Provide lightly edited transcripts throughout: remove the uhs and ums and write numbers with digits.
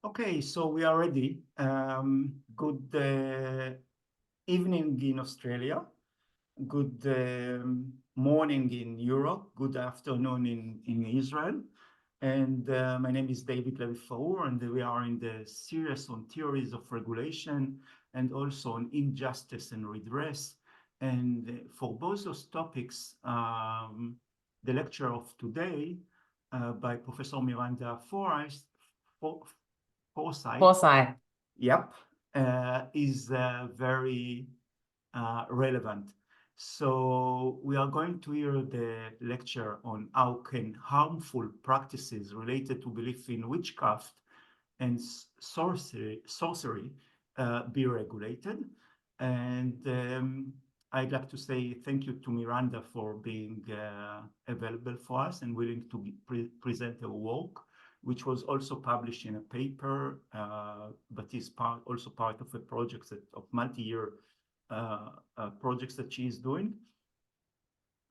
Okay, so we are ready. Good evening in Australia, good morning in Europe, good afternoon in Israel. And my name is David Levi-Faur, and we are in the series on theories of regulation and also on injustice and redress. And for both those topics, the lecture of today by Professor Miranda Forsyth, yep, is very relevant. So we are going to hear the lecture on how can harmful practices related to belief in witchcraft and sorcery be regulated. And I'd like to say thank you to Miranda for being available for us and willing to present her work, which was also published in a paper, but is also part of a project of multi-year projects that she is doing.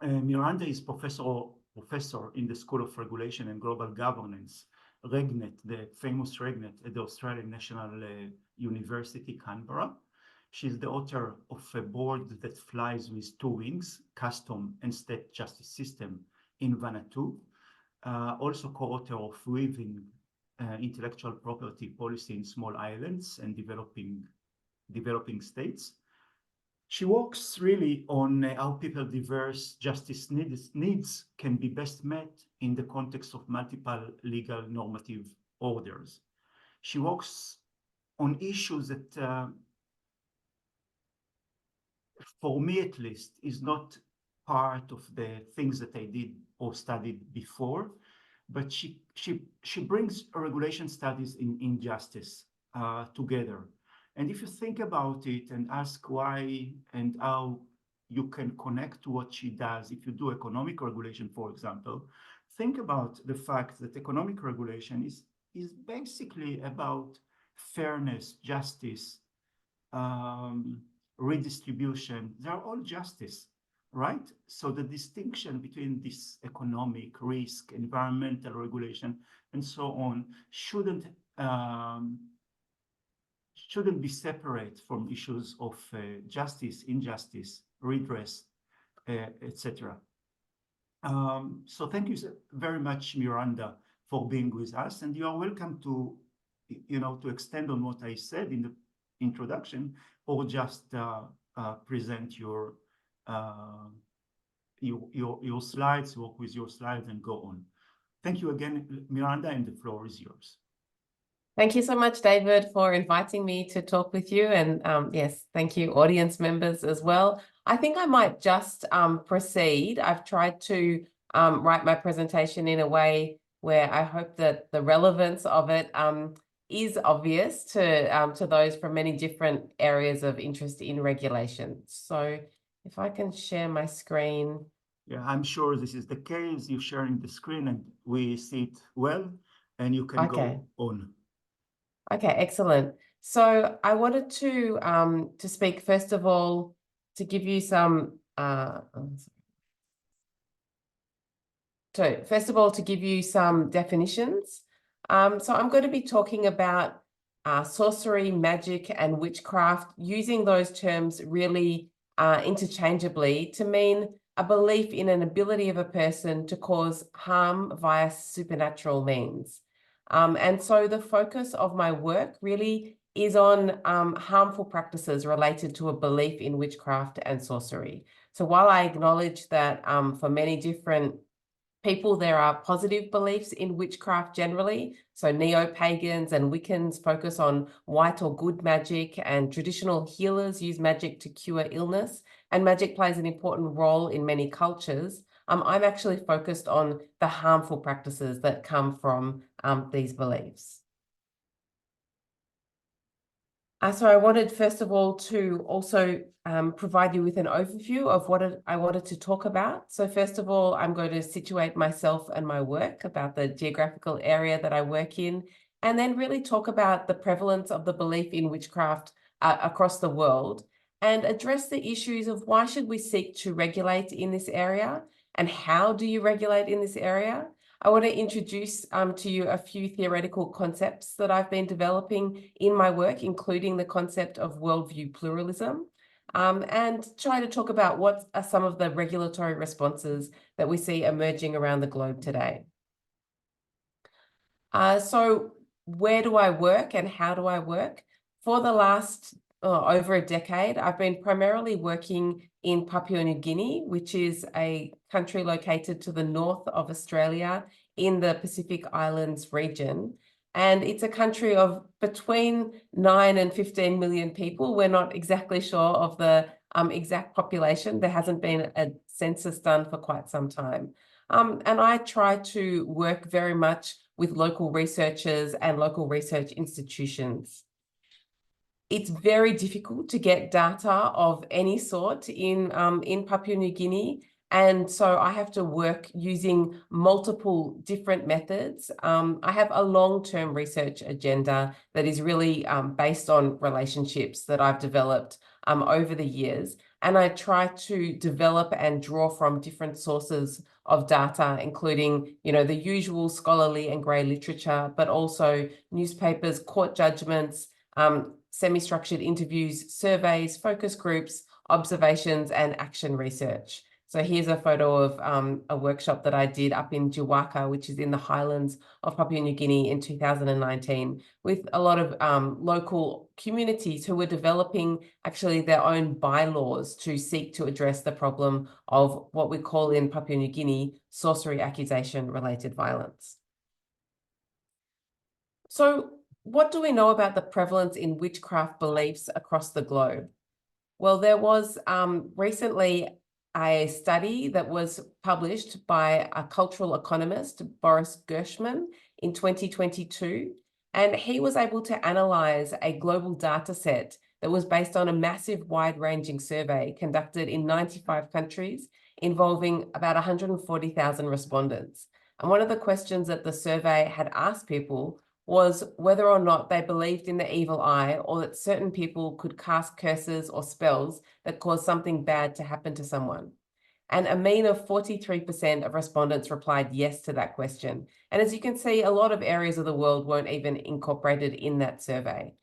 Miranda is professor in the School of Regulation and Global Governance, RegNet, the famous RegNet at the Australian National University, Canberra. She's the author of a board that flies with two wings, custom and state justice system in Vanuatu. Also co-author of Weaving Intellectual Property Policy in Small Islands and Developing States. She works really on how people's diverse justice needs can be best met in the context of multiple legal normative orders. She works on issues that, for me at least, is not part of the things that I did or studied before, but she brings regulation studies in injustice together. And if you think about it and ask why and how you can connect to what she does, if you do economic regulation, for example, think about the fact that economic regulation is basically about fairness, justice, redistribution. They're all justice, right? So the distinction between this economic risk, environmental regulation, and so on shouldn't be separate from issues of justice, injustice, redress, etc. So thank you very much, Miranda, for being with us, and you are welcome to, to extend on what I said in the introduction, or just present your slides, work with your slides, and go on. Thank you again, Miranda, and the floor is yours. Thank you so much, David, for inviting me to talk with you. And yes, thank you, audience members as well. I think I might just proceed. I've tried to write my presentation in a way where I hope that the relevance of it is obvious to those from many different areas of interest in regulation. So if I can share my screen. Yeah, I'm sure this is the case. You're sharing the screen and we see it well, and you can go on. Okay, excellent. So I wanted to speak first of all to give you some definitions. So I'm going to be talking about sorcery, magic, and witchcraft, using those terms really interchangeably to mean a belief in an ability of a person to cause harm via supernatural means. And so the focus of my work really is on harmful practices related to a belief in witchcraft and sorcery. So while I acknowledge that for many different people, there are positive beliefs in witchcraft generally. So neo-pagans and Wiccans focus on white or good magic, and traditional healers use magic to cure illness. And magic plays an important role in many cultures. I'm actually focused on the harmful practices that come from these beliefs. So I wanted, first of all, to also provide you with an overview of what I wanted to talk about. So first of all, I'm going to situate myself and my work about the geographical area that I work in, and then really talk about the prevalence of the belief in witchcraft across the world, and address the issues of why should we seek to regulate in this area, and how do you regulate in this area? I want to introduce to you a few theoretical concepts that I've been developing in my work, including the concept of worldview pluralism, and try to talk about what are some of the regulatory responses that we see emerging around the globe today. So where do I work and how do I work? For the last over a decade, I've been primarily working in Papua New Guinea, which is a country located to the north of Australia in the Pacific Islands region. And it's a country of between 9 and 15 million people. We're not exactly sure of the exact population. There hasn't been a census done for quite some time. And I try to work very much with local researchers and local research institutions. It's very difficult to get data of any sort in Papua New Guinea. And so I have to work using multiple different methods. I have a long-term research agenda that is really based on relationships that I've developed over the years. And I try to develop and draw from different sources of data, including, the usual scholarly and grey literature, but also newspapers, court judgments, semi-structured interviews, surveys, focus groups, observations, and action research. So here's a photo of a workshop that I did up in Jiwaka, which is in the highlands of Papua New Guinea in 2019, with a lot of local communities who were developing actually their own bylaws to seek to address the problem of what we call in Papua New Guinea sorcery accusation-related violence. So what do we know about the prevalence in witchcraft beliefs across the globe? Well, there was recently a study that was published by a cultural economist, Boris Gershman, in 2022, and he was able to analyze a global data set that was based on a massive wide-ranging survey conducted in 95 countries involving about 140,000 respondents. And one of the questions that the survey had asked people was whether or not they believed in the evil eye, or that certain people could cast curses or spells that cause something bad to happen to someone. And a mean of 43% of respondents replied yes to that question. And as you can see, a lot of areas of the world weren't even incorporated in that survey.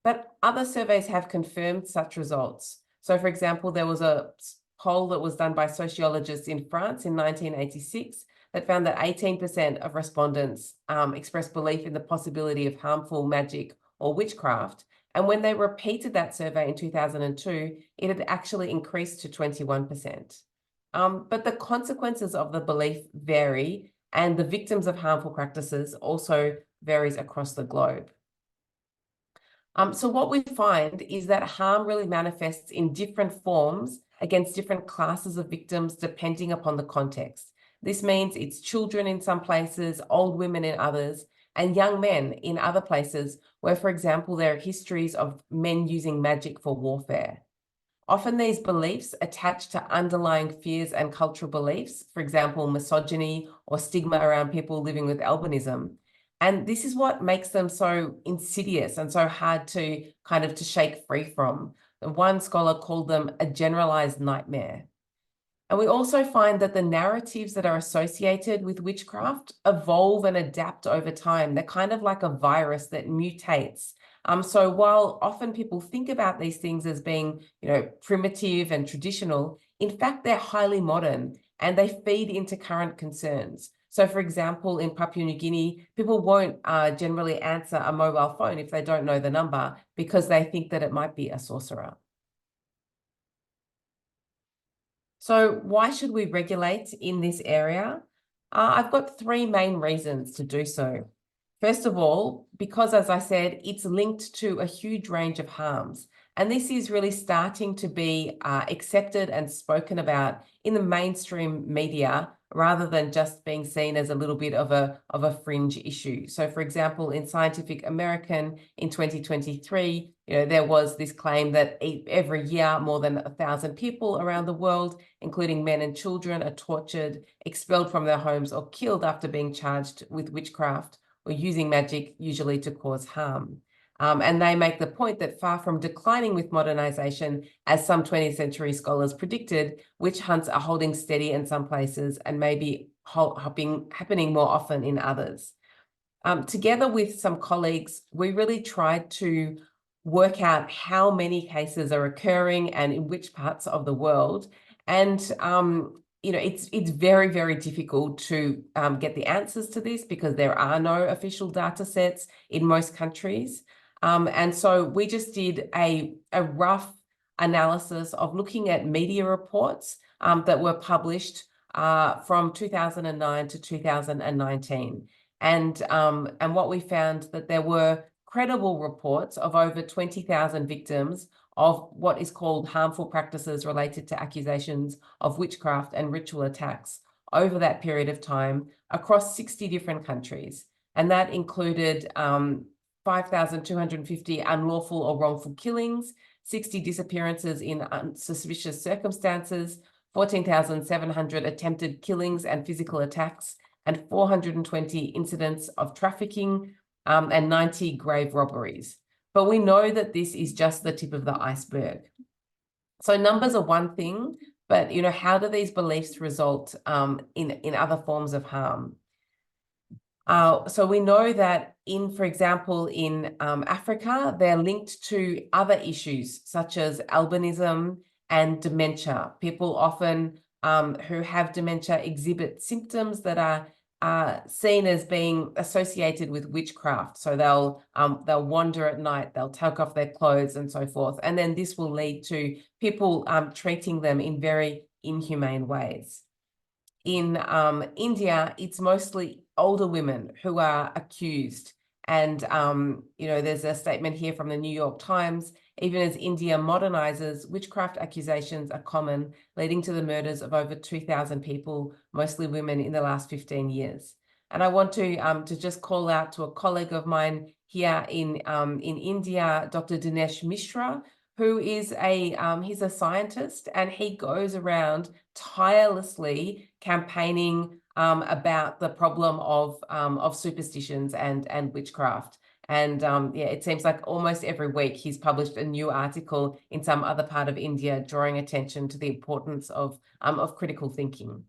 But other surveys have confirmed such results. So for example, there was a poll that was done by sociologists in France in 1986 that found that 18% of respondents expressed belief in the possibility of harmful magic or witchcraft. And when they repeated that survey in 2002, it had actually increased to 21%. But the consequences of the belief vary, and the victims of harmful practices also varies across the globe. So what we find is that harm really manifests in different forms against different classes of victims depending upon the context. This means it's children in some places, old women in others, and young men in other places where, for example, there are histories of men using magic for warfare. Often these beliefs attach to underlying fears and cultural beliefs, for example, misogyny or stigma around people living with albinism. And this is what makes them so insidious and so hard to to shake free from. One scholar called them a generalized nightmare. And we also find that the narratives that are associated with witchcraft evolve and adapt over time. They're kind of like a virus that mutates. So while often people think about these things as being, primitive and traditional, in fact, they're highly modern and they feed into current concerns. So for example, in Papua New Guinea, people won't generally answer a mobile phone if they don't know the number because they think that it might be a sorcerer. So why should we regulate in this area? I've got three main reasons to do so. First of all, because as I said, it's linked to a huge range of harms. And this is really starting to be accepted and spoken about in the mainstream media rather than just being seen as a little bit of a fringe issue. So for example, in Scientific American in 2023, there was this claim that every year more than 1,000 people around the world, including men and children, are tortured, expelled from their homes, or killed after being charged with witchcraft or using magic, usually to cause harm. And they make the point that far from declining with modernization, as some 20th century scholars predicted, witch hunts are holding steady in some places and maybe happening more often in others. Together with some colleagues, we really tried to work out how many cases are occurring and in which parts of the world. And it's very, very difficult to get the answers to this because there are no official data sets in most countries. And so we just did a rough analysis of looking at media reports that were published from 2009 to 2019. And what we found that there were credible reports of over 20,000 victims of what is called harmful practices related to accusations of witchcraft and ritual attacks over that period of time across 60 different countries. And that included 5,250 unlawful or wrongful killings, 60 disappearances in unsuspicious circumstances, 14,700 attempted killings and physical attacks, and 420 incidents of trafficking, and 90 grave robberies. But we know that this is just the tip of the iceberg. So numbers are one thing, but how do these beliefs result in other forms of harm? So we know that for example, in Africa, they're linked to other issues such as albinism and dementia. People often who have dementia exhibit symptoms that are seen as being associated with witchcraft. So they'll wander at night, they'll take off their clothes and so forth. And then this will lead to people treating them in very inhumane ways. In India, it's mostly older women who are accused. And, there's a statement here from the New York Times: even as India modernizes, witchcraft accusations are common, leading to the murders of over 2,000 people, mostly women, in the last 15 years. And I want to just call out to a colleague of mine here in India, Dr. Dinesh Mishra, who is he's a scientist, and he goes around tirelessly campaigning about the problem of superstitions and witchcraft. And it seems like almost every week he's published a new article in some other part of India, drawing attention to the importance of critical thinking.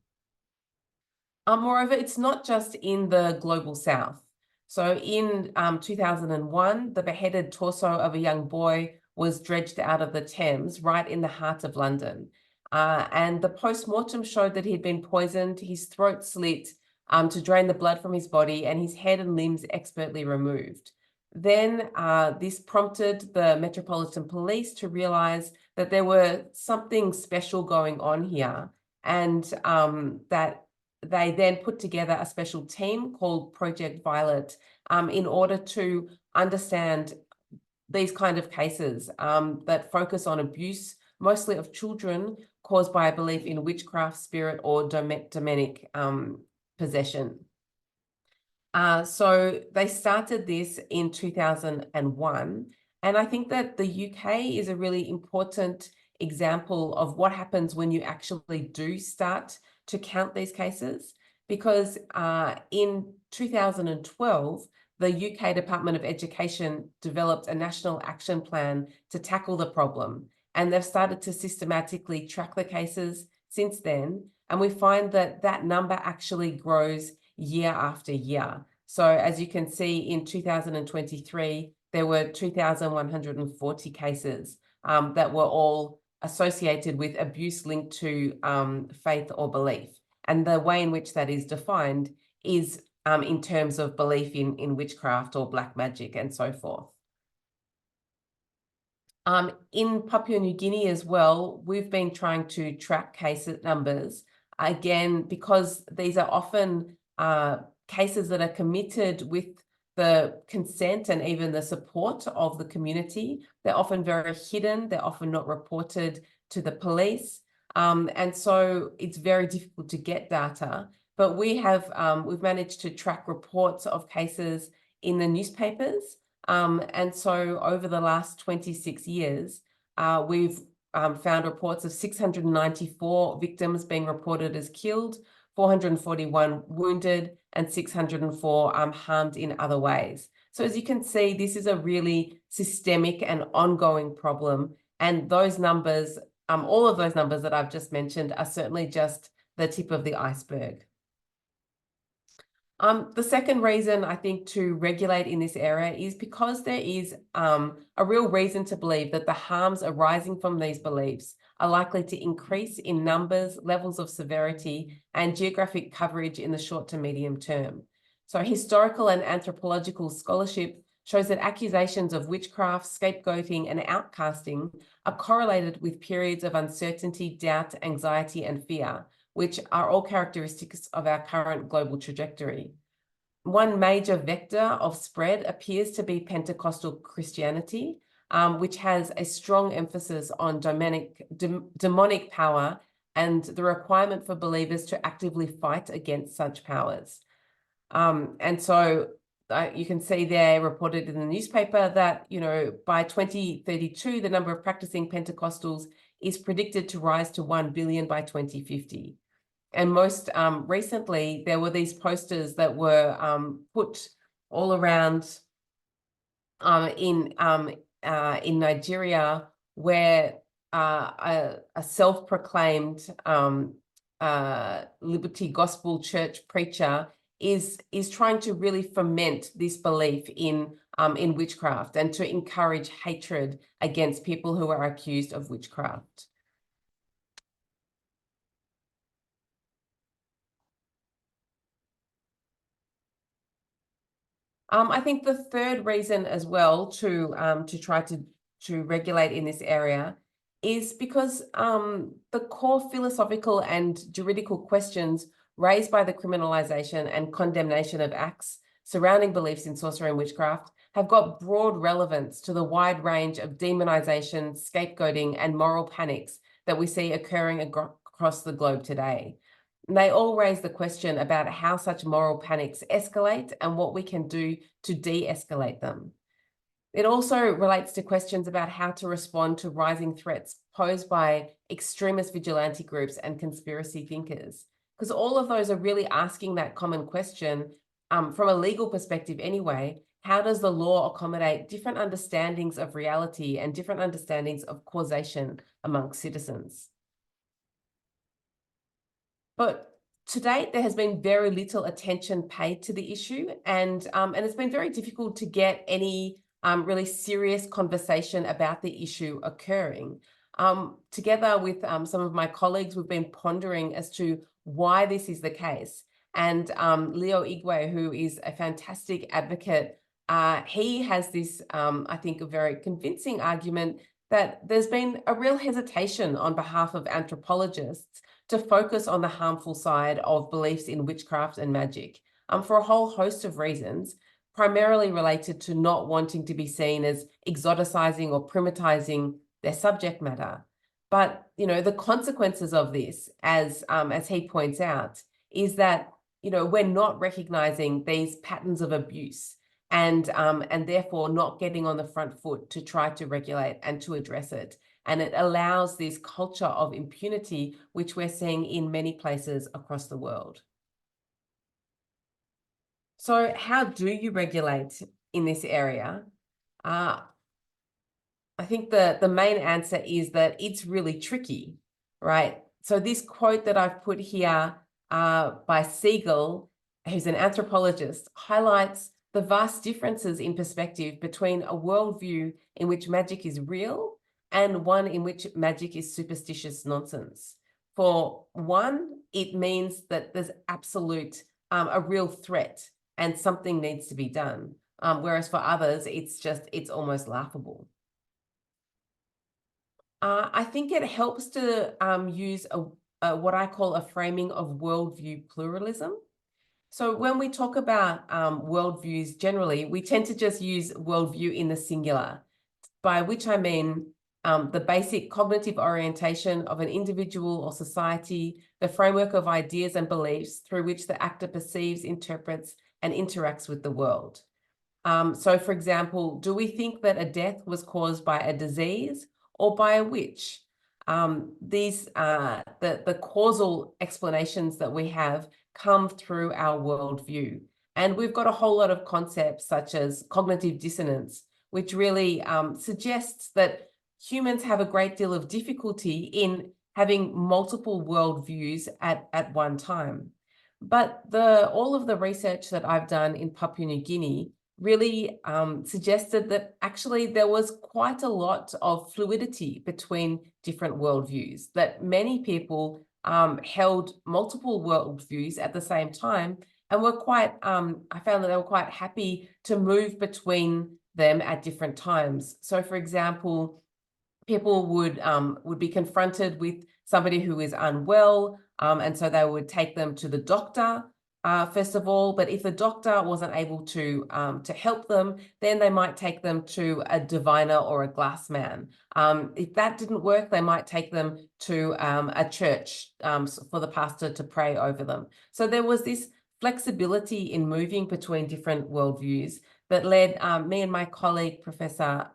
Moreover, it's not just in the global south. So in 2001, the beheaded torso of a young boy was dredged out of the Thames right in the heart of London. And the post-mortem showed that he'd been poisoned, his throat slit to drain the blood from his body, and his head and limbs expertly removed. Then this prompted the Metropolitan Police to realize that there were something special going on here, and that they then put together a special team called Project Violet in order to understand these kind of cases that focus on abuse, mostly of children, caused by a belief in witchcraft, spirit, or demonic possession. So they started this in 2001. And I think that the UK is a really important example of what happens when you actually do start to count these cases. Because in 2012, the UK Department of Education developed a national action plan to tackle the problem. And they've started to systematically track the cases since then. And we find that that number actually grows year after year. So as you can see, in 2023, there were 2,140 cases that were all associated with abuse linked to faith or belief. And the way in which that is defined is in terms of belief in witchcraft or black magic and so forth. In Papua New Guinea as well, we've been trying to track case numbers, again, because these are often cases that are committed with the consent and even the support of the community. They're often very hidden. They're often not reported to the police. And so it's very difficult to get data. But we've managed to track reports of cases in the newspapers. And so over the last 26 years, we've found reports of 694 victims being reported as killed, 441 wounded, and 604 harmed in other ways. So as you can see, this is a really systemic and ongoing problem. And those numbers, all of those numbers that I've just mentioned, are certainly just the tip of the iceberg. The second reason I think to regulate in this area is because there is a real reason to believe that the harms arising from these beliefs are likely to increase in numbers, levels of severity, and geographic coverage in the short to medium term. So historical and anthropological scholarship shows that accusations of witchcraft, scapegoating, and outcasting are correlated with periods of uncertainty, doubt, anxiety, and fear, which are all characteristics of our current global trajectory. One major vector of spread appears to be Pentecostal Christianity, which has a strong emphasis on demonic power and the requirement for believers to actively fight against such powers. And so you can see there reported in the newspaper that, by 2032, the number of practicing Pentecostals is predicted to rise to 1 billion by 2050. And most recently, there were these posters that were put all around in Nigeria, where a self-proclaimed Liberty Gospel Church preacher is trying to really foment this belief in witchcraft and to encourage hatred against people who are accused of witchcraft. I think the third reason as well to try to regulate in this area is because the core philosophical and juridical questions raised by the criminalization and condemnation of acts surrounding beliefs in sorcery and witchcraft have got broad relevance to the wide range of demonization, scapegoating, and moral panics that we see occurring across the globe today. And they all raise the question about how such moral panics escalate and what we can do to de-escalate them. It also relates to questions about how to respond to rising threats posed by extremist vigilante groups and conspiracy thinkers, because all of those are really asking that common question from a legal perspective anyway. How does the law accommodate different understandings of reality and different understandings of causation amongst citizens? But to date, there has been very little attention paid to the issue, and it's been very difficult to get any really serious conversation about the issue occurring. Together with some of my colleagues, we've been pondering as to why this is the case. And Leo Igwe, who is a fantastic advocate, he has this, I think, a very convincing argument that there's been a real hesitation on behalf of anthropologists to focus on the harmful side of beliefs in witchcraft and magic for a whole host of reasons, primarily related to not wanting to be seen as exoticizing or primatizing their subject matter. But, the consequences of this, as he points out, is that, we're not recognizing these patterns of abuse and therefore not getting on the front foot to try to regulate and to address it. And it allows this culture of impunity, which we're seeing in many places across the world. So how do you regulate in this area? I think the main answer is that it's really tricky, right? So this quote that I've put here by Siegel, who's an anthropologist, highlights the vast differences in perspective between a worldview in which magic is real and one in which magic is superstitious nonsense. For one, it means that there's absolute, a real threat and something needs to be done. Whereas for others, it's almost laughable. I think it helps to use what I call a framing of worldview pluralism. So when we talk about worldviews generally, we tend to just use worldview in the singular, by which I mean the basic cognitive orientation of an individual or society, the framework of ideas and beliefs through which the actor perceives, interprets, and interacts with the world. So for example, do we think that a death was caused by a disease or by a witch? The causal explanations that we have come through our worldview. And we've got a whole lot of concepts such as cognitive dissonance, which really suggests that humans have a great deal of difficulty in having multiple worldviews at one time. But all of the research that I've done in Papua New Guinea really suggested that actually there was quite a lot of fluidity between different worldviews, that many people held multiple worldviews at the same time and were quite, I found that they were quite happy to move between them at different times. So for example, people would be confronted with somebody who is unwell, and so they would take them to the doctor first of all. But if the doctor wasn't able to help them, then they might take them to a diviner or a glass man. If that didn't work, they might take them to a church for the pastor to pray over them. So there was this flexibility in moving between different worldviews that led me and my colleague, Professor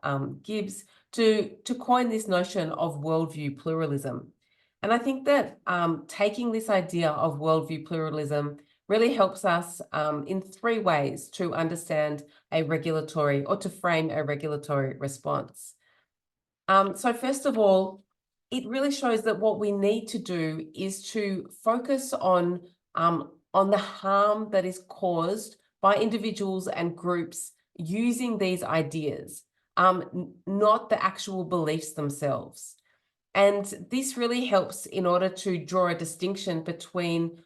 Gibbs, to coin this notion of worldview pluralism. And I think that taking this idea of worldview pluralism really helps us in three ways to understand a regulatory, or to frame a regulatory response. So first of all, it really shows that what we need to do is to focus on the harm that is caused by individuals and groups using these ideas, not the actual beliefs themselves. And this really helps in order to draw a distinction between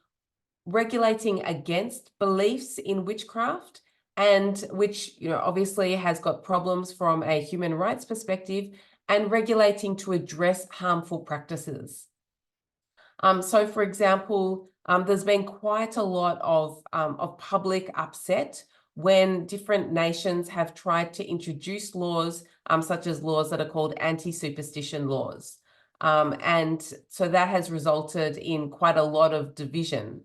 regulating against beliefs in witchcraft, and which, obviously has got problems from a human rights perspective, and regulating to address harmful practices. So for example, there's been quite a lot of public upset when different nations have tried to introduce laws, such as laws that are called anti-superstition laws. And so that has resulted in quite a lot of division.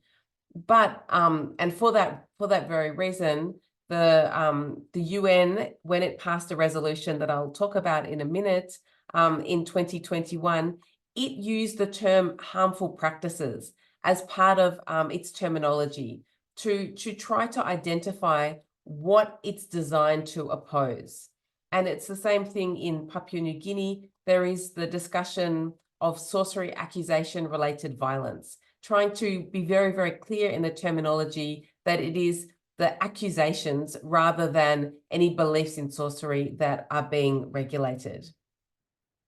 But and for that very reason, the UN, when it passed a resolution that I'll talk about in a minute, in 2021, it used the term harmful practices as part of its terminology to try to identify what it's designed to oppose. And it's the same thing in Papua New Guinea. There is the discussion of sorcery accusation-related violence, trying to be very, very clear in the terminology that it is the accusations rather than any beliefs in sorcery that are being regulated.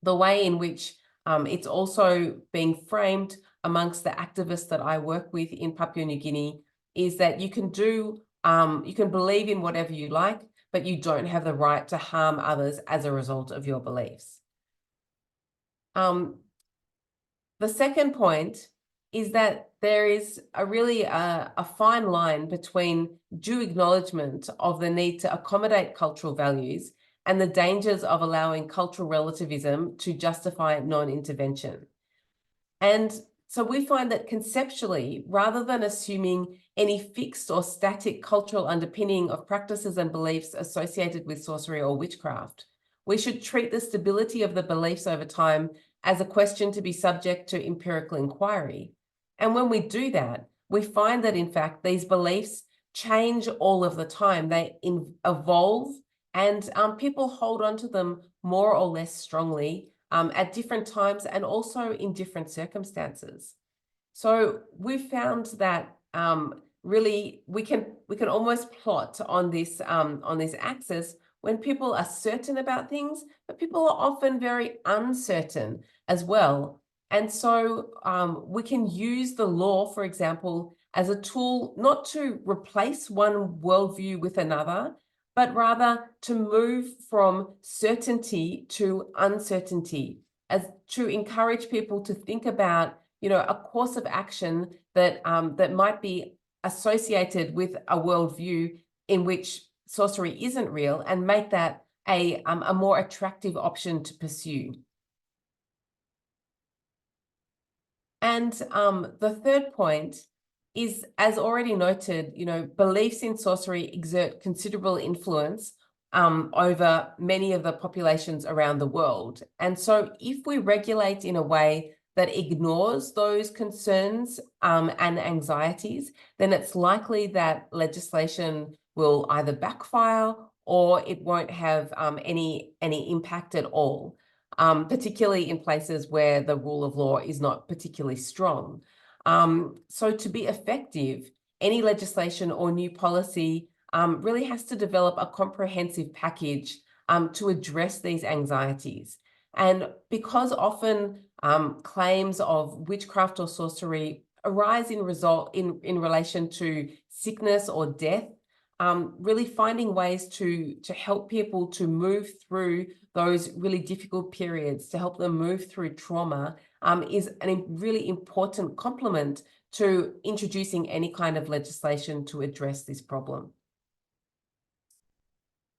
The way in which it's also being framed amongst the activists that I work with in Papua New Guinea is that you can believe in whatever you like, but you don't have the right to harm others as a result of your beliefs. The second point is that there is a fine line between due acknowledgement of the need to accommodate cultural values and the dangers of allowing cultural relativism to justify non-intervention. And so we find that conceptually, rather than assuming any fixed or static cultural underpinning of practices and beliefs associated with sorcery or witchcraft, we should treat the stability of the beliefs over time as a question to be subject to empirical inquiry. And when we do that, we find that, in fact, these beliefs change all of the time. They evolve, and people hold on to them more or less strongly at different times and also in different circumstances. So we found that really we can almost plot on this axis when people are certain about things, but people are often very uncertain as well. And so we can use the law, for example, as a tool not to replace one worldview with another, but rather to move from certainty to uncertainty, as to encourage people to think about, a course of action that that might be associated with a worldview in which sorcery isn't real, and make that a more attractive option to pursue. And the third point is, as already noted, beliefs in sorcery exert considerable influence over many of the populations around the world. And so if we regulate in a way that ignores those concerns and anxieties, then it's likely that legislation will either backfire or it won't have any impact at all, particularly in places where the rule of law is not particularly strong. So to be effective, any legislation or new policy really has to develop a comprehensive package to address these anxieties. And because often claims of witchcraft or sorcery arise in relation to sickness or death, really finding ways to help people to move through those really difficult periods, to help them move through trauma, is a really important complement to introducing any kind of legislation to address this problem.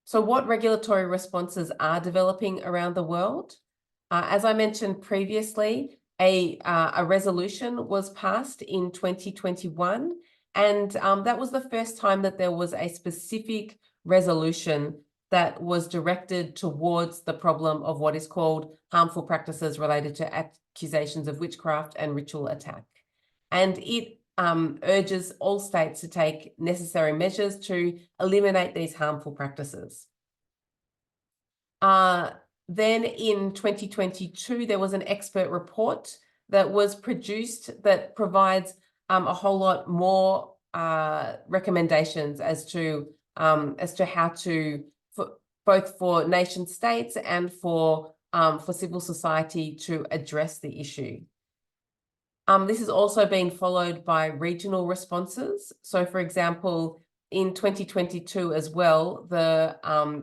So what regulatory responses are developing around the world? As I mentioned previously, a resolution was passed in 2021, and that was the first time that there was a specific resolution that was directed towards the problem of what is called harmful practices related to accusations of witchcraft and ritual attack. And it urges all states to take necessary measures to eliminate these harmful practices. Then in 2022, there was an expert report that was produced that provides a whole lot more recommendations as to how to, both for nation states and for civil society to address the issue. This has also been followed by regional responses. So, for example, in 2022 as well, the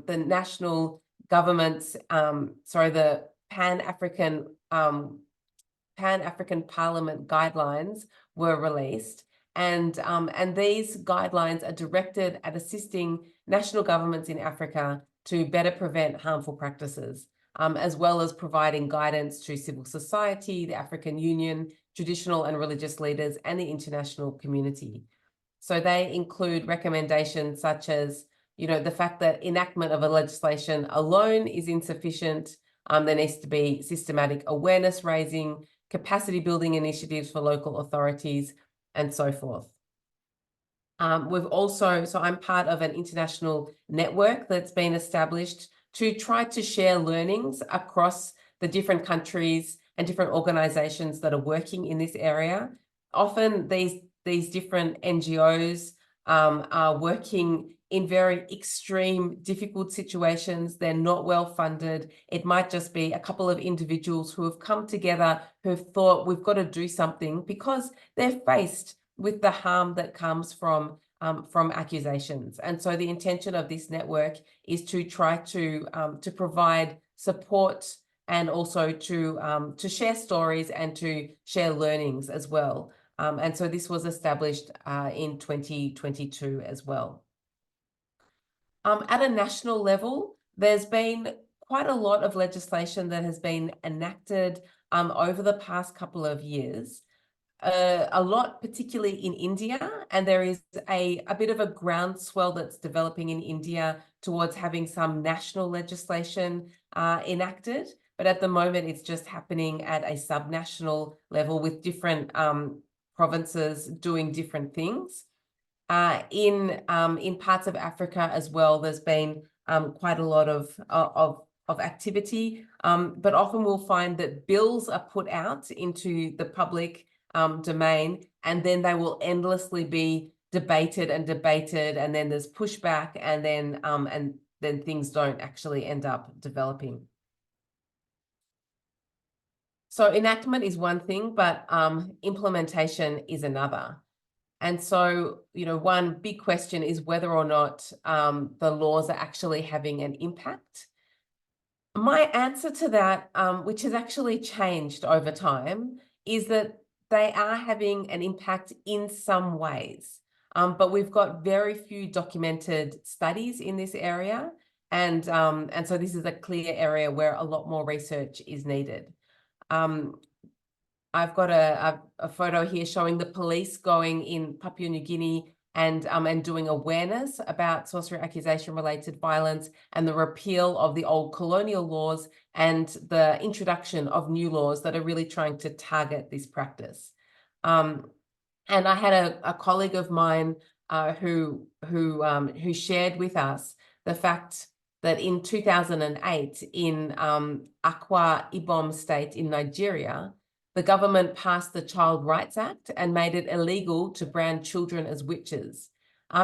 national government's, the Pan-African Parliament guidelines were released, and these guidelines are directed at assisting national governments in Africa to better prevent harmful practices, as well as providing guidance to civil society, the African Union, traditional and religious leaders, and the international community. So they include recommendations such as, the fact that enactment of a legislation alone is insufficient. There needs to be systematic awareness raising, capacity building initiatives for local authorities, and so forth. So I'm part of an international network that's been established to try to share learnings across the different countries and different organizations that are working in this area. Often these different NGOs are working in very extreme, difficult situations. They're not well funded. It might just be a couple of individuals who have come together, who have thought we've got to do something because they're faced with the harm that comes from accusations. And so the intention of this network is to try to provide support and also to share stories and to share learnings as well. And so this was established in 2022 as well. At a national level, there's been quite a lot of legislation that has been enacted over the past couple of years. A lot, particularly in India, and there is a bit of a groundswell that's developing in India towards having some national legislation enacted. But at the moment, it's just happening at a subnational level with different provinces doing different things. In parts of Africa as well, there's been quite a lot of activity, but often we'll find that bills are put out into the public domain, and then they will endlessly be debated, and then there's pushback, and then things don't actually end up developing. So enactment is one thing, but implementation is another. And so, one big question is whether or not the laws are actually having an impact. My answer to that, which has actually changed over time, is that they are having an impact in some ways. But we've got very few documented studies in this area. And so this is a clear area where a lot more research is needed. I've got a photo here showing the police going in Papua New Guinea and doing awareness about sorcery accusation related violence and the repeal of the old colonial laws and the introduction of new laws that are really trying to target this practice. And I had a colleague of mine who shared with us the fact that in 2008 in Akwa Ibom state in Nigeria, the government passed the Child Rights Act and made it illegal to brand children as witches.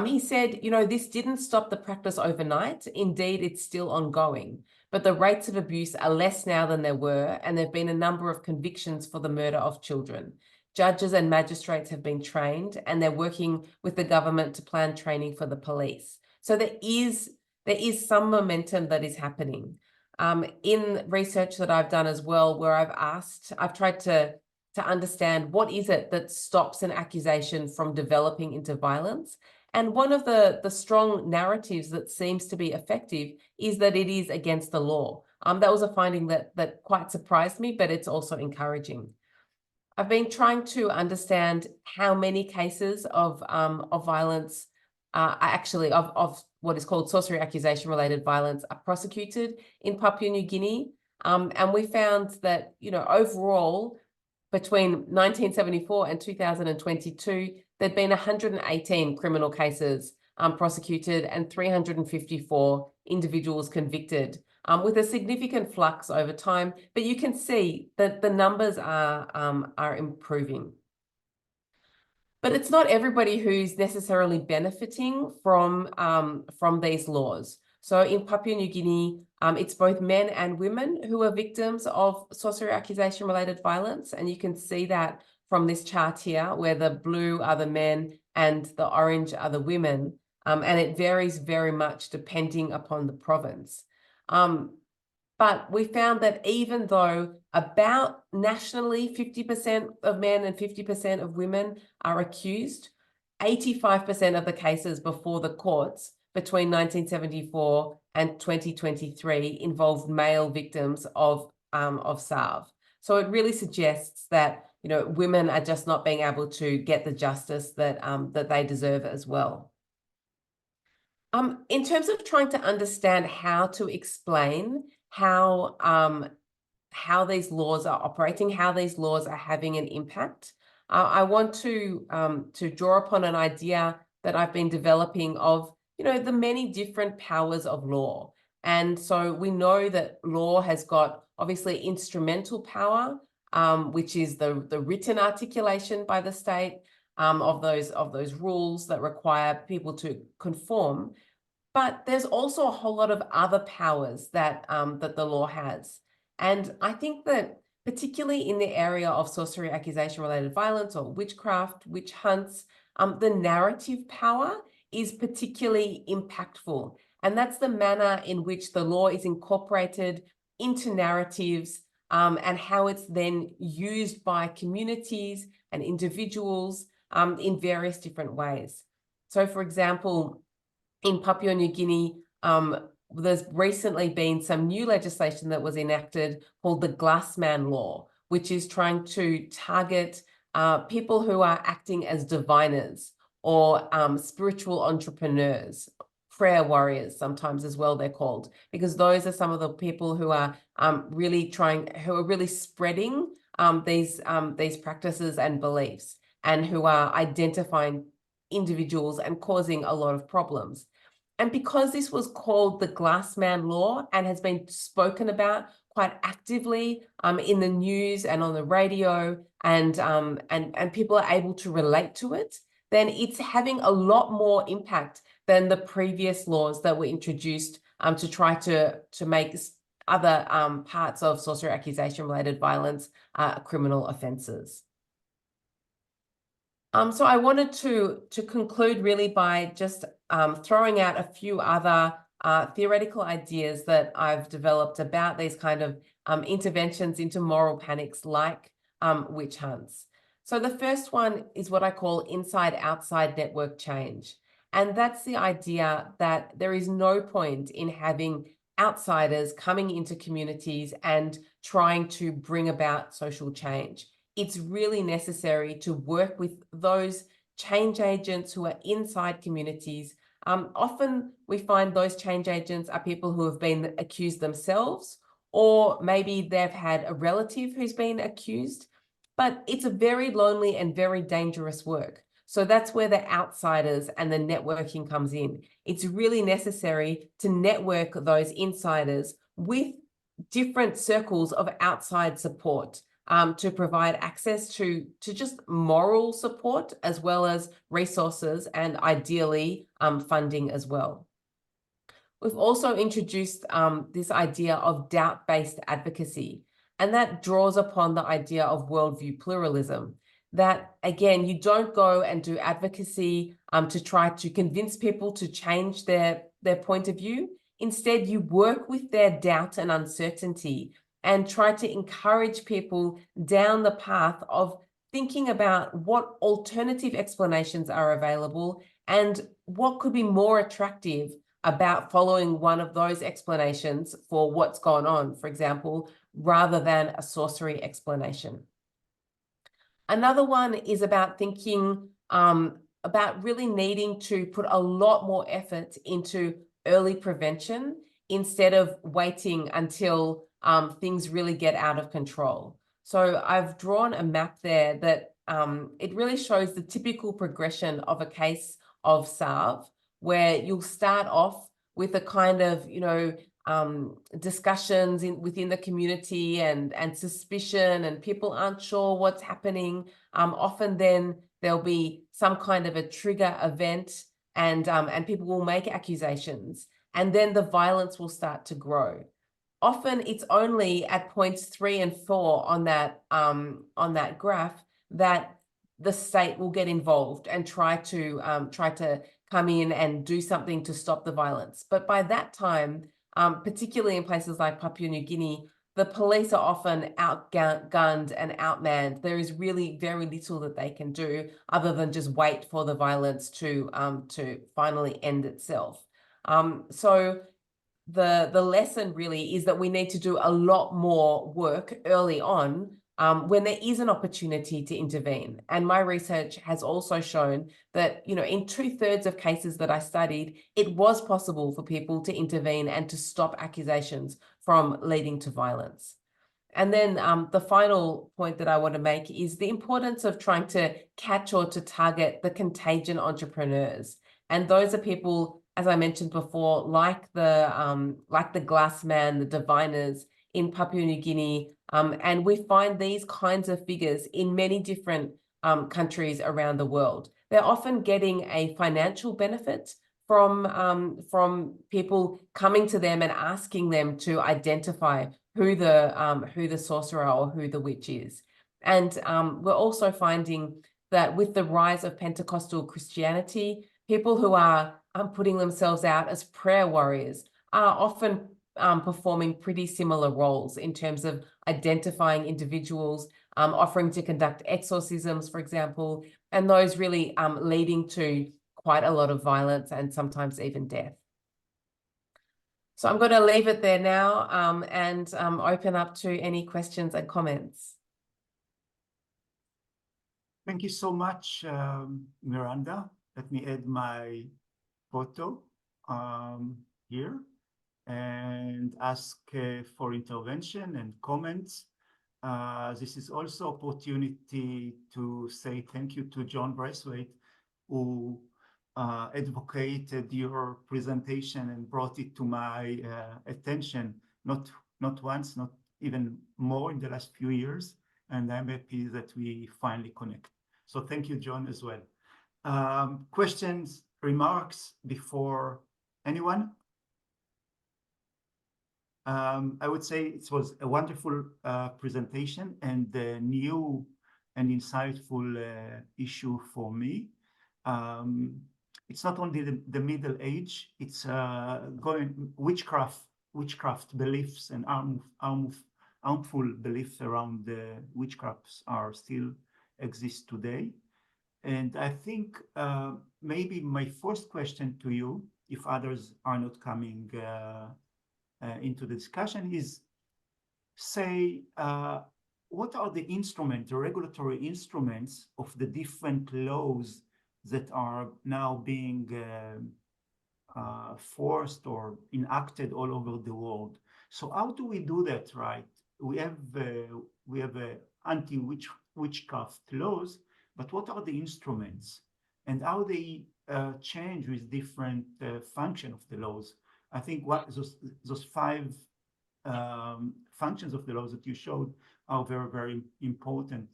He said, this didn't stop the practice overnight. Indeed, it's still ongoing, but the rates of abuse are less now than there were, and there have been a number of convictions for the murder of children. Judges and magistrates have been trained, and they're working with the government to plan training for the police. So there is some momentum that is happening. In research that I've done as well, where I've tried to understand what is it that stops an accusation from developing into violence. And one of the strong narratives that seems to be effective is that it is against the law. That was a finding that quite surprised me, but it's also encouraging. I've been trying to understand how many cases of violence are actually of what is called sorcery accusation related violence are prosecuted in Papua New Guinea. And we found that, overall, between 1974 and 2022, there'd been 118 criminal cases prosecuted and 354 individuals convicted, with a significant flux over time. But you can see that the numbers are improving. But it's not everybody who's necessarily benefiting from these laws. So in Papua New Guinea, it's both men and women who are victims of sorcery accusation related violence. And you can see that from this chart here, where the blue are the men and the orange are the women. And it varies very much depending upon the province. But we found that even though about nationally 50% of men and 50% of women are accused, 85% of the cases before the courts between 1974 and 2023 involved male victims of SARV. So it really suggests that women are just not being able to get the justice that they deserve as well. In terms of trying to understand how to explain how these laws are operating, how these laws are having an impact, I want to draw upon an idea that I've been developing of, the many different powers of law. And so we know that law has got obviously instrumental power, which is the written articulation by the state of those rules that require people to conform. But there's also a whole lot of other powers that the law has. And I think that particularly in the area of sorcery accusation-related violence or witchcraft, witch hunts, the narrative power is particularly impactful. And that's the manner in which the law is incorporated into narratives and how it's then used by communities and individuals in various different ways. So, for example, in Papua New Guinea, there's recently been some new legislation that was enacted called the Glassman Law, which is trying to target people who are acting as diviners or spiritual entrepreneurs, prayer warriors sometimes as well they're called, because those are some of the people who are really spreading these practices and beliefs, and who are identifying individuals and causing a lot of problems. And because this was called the Glassman Law and has been spoken about quite actively in the news and on the radio, and people are able to relate to it, then it's having a lot more impact than the previous laws that were introduced to try to make other parts of sorcery accusation-related violence criminal offences. So I wanted to conclude really by just throwing out a few other theoretical ideas that I've developed about these kind of interventions into moral panics like witch hunts. So the first one is what I call inside-outside network change. And that's the idea that there is no point in having outsiders coming into communities and trying to bring about social change. It's really necessary to work with those change agents who are inside communities. Often we find those change agents are people who have been accused themselves, or maybe they've had a relative who's been accused, but it's a very lonely and very dangerous work. So that's where the outsiders and the networking comes in. It's really necessary to network those insiders with different circles of outside support to provide access to just moral support as well as resources and ideally funding as well. We've also introduced this idea of doubt-based advocacy, and that draws upon the idea of worldview pluralism. That, again, you don't go and do advocacy to try to convince people to change their point of view. Instead, you work with their doubt and uncertainty and try to encourage people down the path of thinking about what alternative explanations are available and what could be more attractive about following one of those explanations for what's gone on, for example, rather than a sorcery explanation. Another one is about thinking about really needing to put a lot more effort into early prevention instead of waiting until things really get out of control. So I've drawn a map there that it really shows the typical progression of a case of SARV, where you'll start off with a kind of, discussions within the community and suspicion, and people aren't sure what's happening. Often then there'll be some kind of a trigger event, and people will make accusations, and then the violence will start to grow. Often it's only at points 3 and 4 on that graph that the state will get involved and try to come in and do something to stop the violence. But by that time, particularly in places like Papua New Guinea, the police are often outgunned and outmanned. There is really very little that they can do other than just wait for the violence to finally end itself. So the lesson really is that we need to do a lot more work early on when there is an opportunity to intervene. And my research has also shown that, in 2/3 of cases that I studied, it was possible for people to intervene and to stop accusations from leading to violence. And then the final point that I want to make is the importance of trying to catch or to target the contagion entrepreneurs. And those are people, as I mentioned before, like the glass man, the diviners in Papua New Guinea. And we find these kinds of figures in many different countries around the world. They're often getting a financial benefit from people coming to them and asking them to identify who the sorcerer or who the witch is. And we're also finding that with the rise of Pentecostal Christianity, people who are putting themselves out as prayer warriors are often performing pretty similar roles in terms of identifying individuals, offering to conduct exorcisms, for example, and those really leading to quite a lot of violence and sometimes even death. So I'm going to leave it there now and open up to any questions and comments. Thank you so much, Miranda. Let me add my photo here and ask for intervention and comments. This is also opportunity to say thank you to John Braithwaite, who advocated your presentation and brought it to my attention, not once, not even more in the last few years. And I'm happy that we finally connect. So thank you, John, as well. Questions, remarks before anyone? I would say it was a wonderful presentation and a new and insightful issue for me. It's not only the Middle Age, it's witchcraft beliefs and harmful beliefs around witchcrafts are still exist today. And I think maybe my first question to you, if others are not coming into the discussion, is say, what are the instruments, the regulatory instruments of the different laws that are now being forced or enacted all over the world? So how do we do that, right? We have anti-witchcraft laws, but what are the instruments and how they change with different function of the laws? I think what those 5 functions of the laws that you showed are very, very important,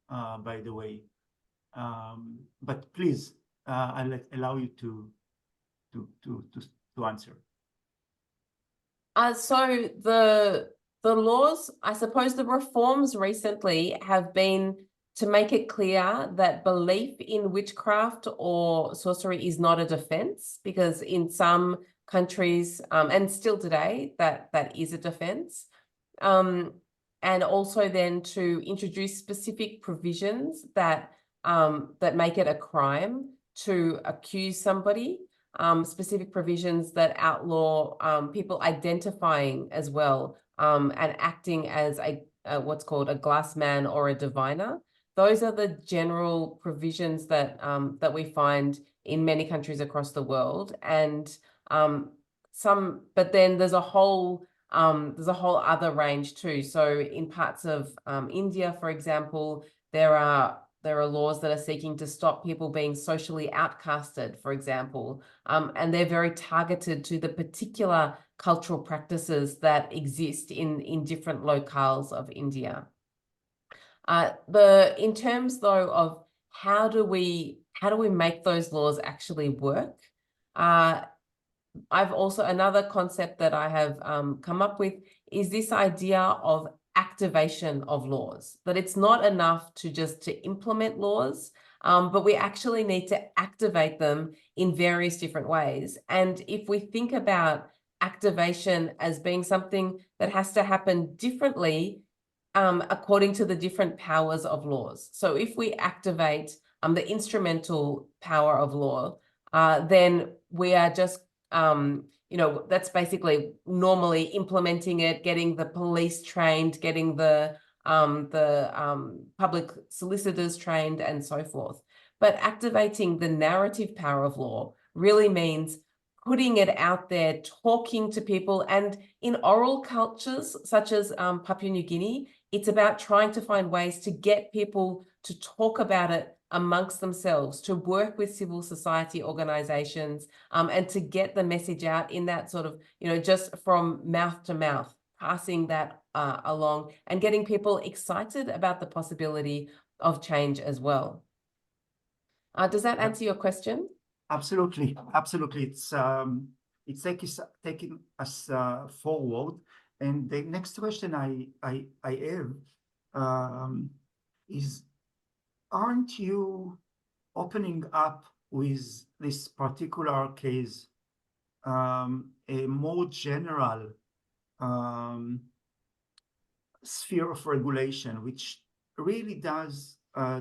by the way. But please, I'll allow you to answer. So the laws, I suppose the reforms recently have been to make it clear that belief in witchcraft or sorcery is not a defense, because in some countries, and still today, that is a defense. And also then to introduce specific provisions that make it a crime to accuse somebody, specific provisions that outlaw people identifying as well, and acting as a what's called a glass man or a diviner. Those are the general provisions that that we find in many countries across the world, and but then there's a whole other range too. So in parts of India, for example, there are laws that are seeking to stop people being socially outcasted, for example, and they're very targeted to the particular cultural practices that exist in different locales of India. In terms though of how do we make those laws actually work? I've also, another concept that I have come up with is this idea of activation of laws, that it's not enough to just to implement laws, but we actually need to activate them in various different ways. And if we think about activation as being something that has to happen differently according to the different powers of laws. So if we activate the instrumental power of law, then we are just that's basically normally implementing it, getting the police trained, getting the public solicitors trained, and so forth. But activating the narrative power of law really means putting it out there, talking to people. And in oral cultures, such as Papua New Guinea, it's about trying to find ways to get people to talk about it amongst themselves, to work with civil society organizations, and to get the message out in that sort of, just from mouth to mouth, passing that along and getting people excited about the possibility of change as well. Does that answer your question? Absolutely, absolutely. It's taking us forward. And the next question I have is, aren't you opening up with this particular case a more general sphere of regulation, which really does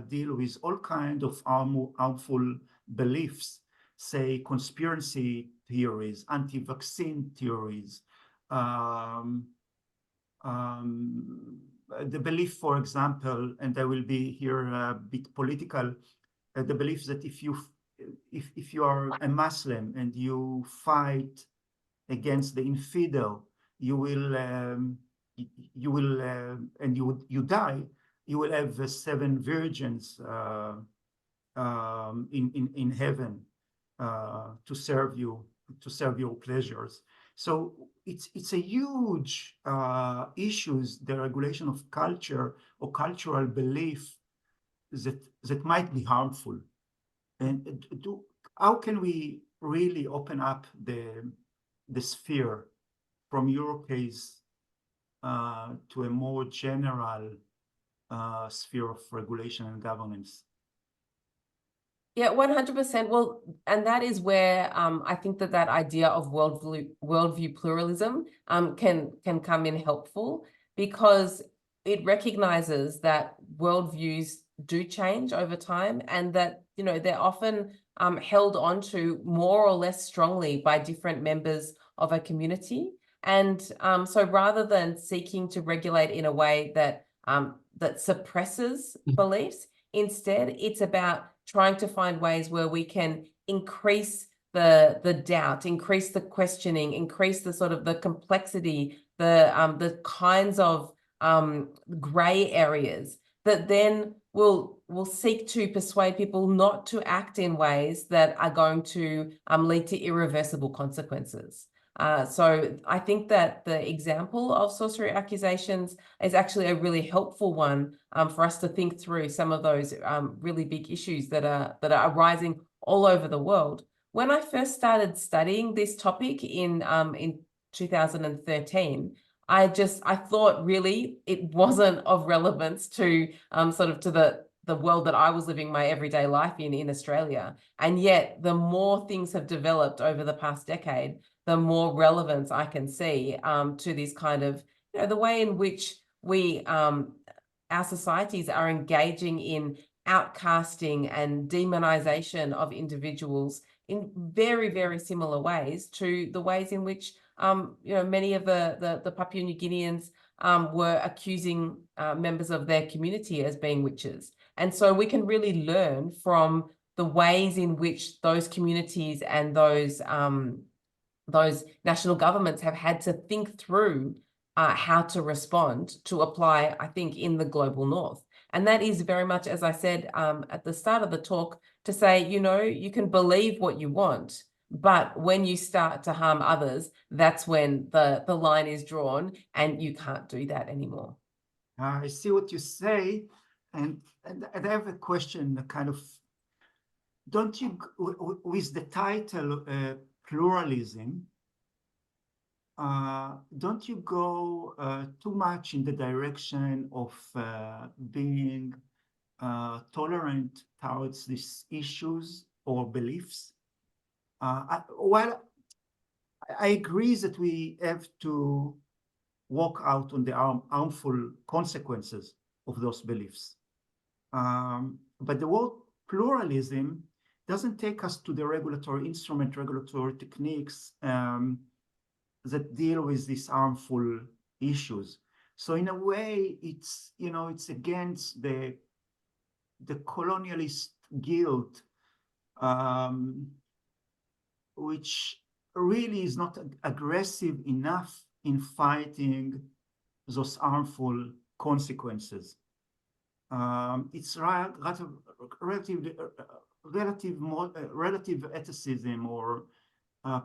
deal with all kinds of harmful beliefs, say conspiracy theories, anti-vaccine theories, the belief, for example, and I will be here a bit political, the belief that if you are a Muslim and you fight against the infidel, you will and you die, you will have 7 virgins in heaven to serve your pleasures. So it's a huge issues, the regulation of culture or cultural belief that might be harmful. And how can we really open up the sphere from your case to a more general sphere of regulation and governance? Yeah, 100%. Well, and that is where I think that idea of worldview pluralism can come in helpful, because it recognizes that worldviews do change over time, and that they're often held onto more or less strongly by different members of a community. And so rather than seeking to regulate in a way that that suppresses beliefs, instead it's about trying to find ways where we can increase the doubt, increase the questioning, increase the sort of the complexity, the kinds of gray areas that then will seek to persuade people not to act in ways that are going to lead to irreversible consequences. So I think that the example of sorcery accusations is actually a really helpful one for us to think through some of those really big issues that are arising all over the world. When I first started studying this topic in 2013, I thought really it wasn't of relevance to sort of to the world that I was living my everyday life in Australia. And yet the more things have developed over the past decade, the more relevance I can see to this kind of, you know, the way in which we, our societies are engaging in outcasting and demonization of individuals in very, very similar ways to the ways in which, you know, many of the Papua New Guineans were accusing members of their community as being witches. And so we can really learn from the ways in which those communities and those national governments have had to think through how to respond to apply, I think, in the global north. And that is very much, as I said at the start of the talk, to say, you know, you can believe what you want, but when you start to harm others, that's when the line is drawn and you can't do that anymore. I see what you say. And I have a question, kind of, don't you, with the title pluralism, don't you go too much in the direction of being tolerant towards these issues or beliefs? Well, I agree that we have to walk out on the harmful consequences of those beliefs. But the word pluralism doesn't take us to the regulatory techniques that deal with these harmful issues. So in a way, it's, you know, it's against the colonialist guilt, which really is not aggressive enough in fighting those harmful consequences. It's rather relative atheism or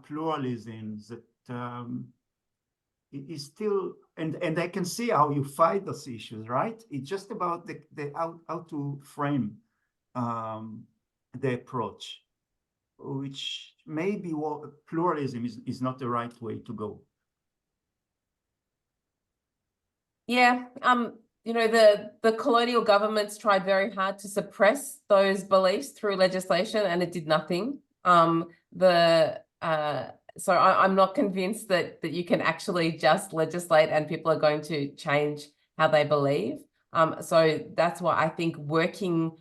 pluralism that is still, and I can see how you fight those issues, right? It's just about how to frame the approach, which maybe pluralism is not the right way to go. Yeah, you know, the colonial governments tried very hard to suppress those beliefs through legislation, and it did nothing. So I'm not convinced that you can actually just legislate and people are going to change how they believe. So that's why I think working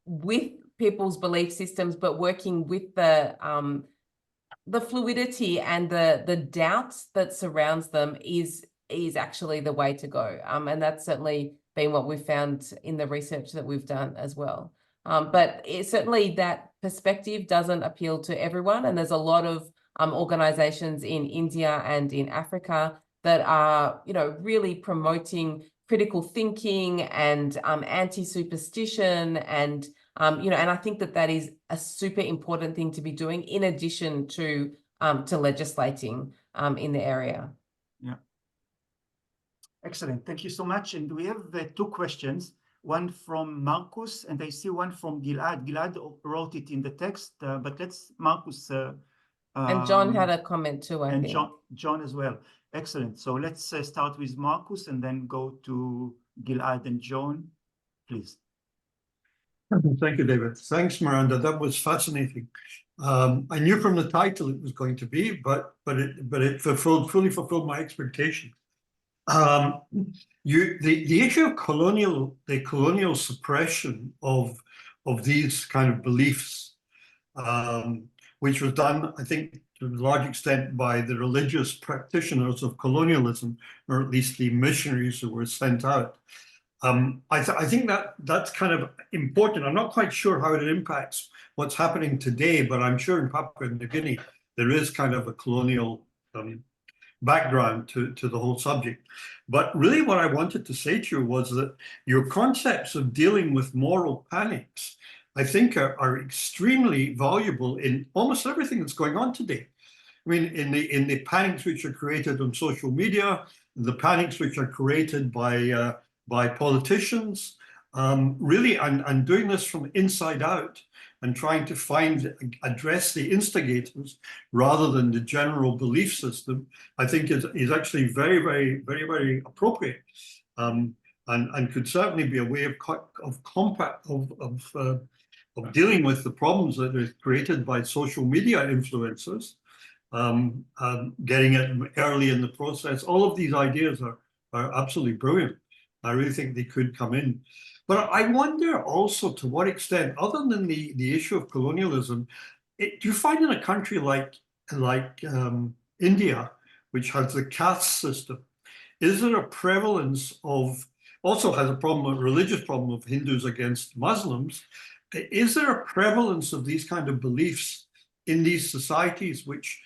with people's belief systems, but working with the fluidity and the doubts that surrounds them is actually the way to go. And that's certainly been what we've found in the research that we've done as well. But certainly that perspective doesn't appeal to everyone. And there's a lot of organizations in India and in Africa that are, you know, really promoting critical thinking and anti-superstition and, you know, and I think that is a super important thing to be doing in addition to legislating in the area. Yeah. Excellent. Thank you so much. And we have two questions, one from Marcus, and I see one from Gilad. Gilad wrote it in the text, but let's Marcus. And John had a comment too, I think. John as well. Excellent. So let's start with Marcus and then go to Gilad and John, please. Thank you, David. Thanks, Miranda. That was fascinating. I knew from the title it was going to be, but it fully fulfilled my expectations. The issue of colonial suppression of these kind of beliefs, which was done, I think, to a large extent by the religious practitioners of colonialism, or at least the missionaries who were sent out. I think that's kind of important. I'm not quite sure how it impacts what's happening today, but I'm sure in Papua New Guinea there is kind of a colonial background to the whole subject. But really what I wanted to say to you was that your concepts of dealing with moral panics, I think are extremely valuable in almost everything that's going on today. I mean, in the panics which are created on social media, the panics which are created by politicians, really, and doing this from inside out and trying to address the instigators rather than the general belief system, I think is actually very, very, very, very appropriate, and could certainly be a way of dealing with the problems that are created by social media influencers. Getting it early in the process. All of these ideas are absolutely brilliant. I really think they could come in. But I wonder also to what extent, other than the issue of colonialism, do you find in a country like India, which has the caste system, is there a prevalence of, also has a problem, a religious problem of Hindus against Muslims? Is there a prevalence of these kind of beliefs in these societies which